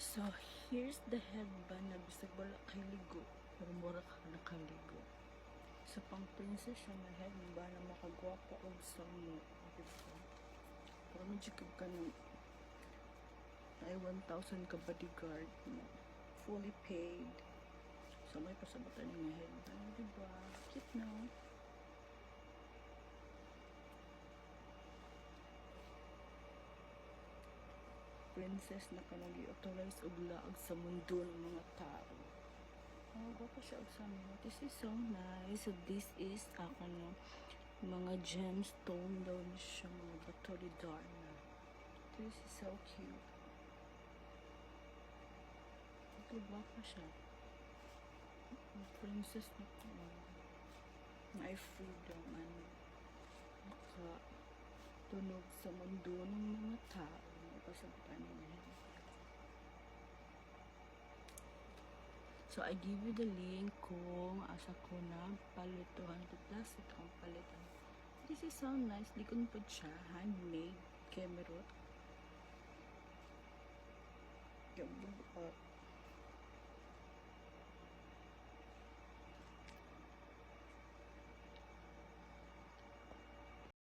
So, here's the headband na bisag wala kay ligo. Pero mura ka nakaligo. So, pang princess siya na headband na makagwapa og samo. Diba? Pero medyo ka ng ay 1,000 ka bodyguard na fully paid. So, may pasabatan ng headband. Diba? Cute no? Princess na ka nag-authorize og laag sa mundo ng mga tao. Oh, baka siya og sa mga. This is so nice. So, this is mga gemstone daw na siya, mga bato ni Darna. This is so cute. Ito, baka siya. Princess na ko. My freedom. Tunog sa mundo ng mga tao. Ipasagpan niya. So, I give you the link kung asa ko na palituhan to plastic ang palitan. This is so nice. Likon po siya. Handmade. Kemerot. Gabuhat.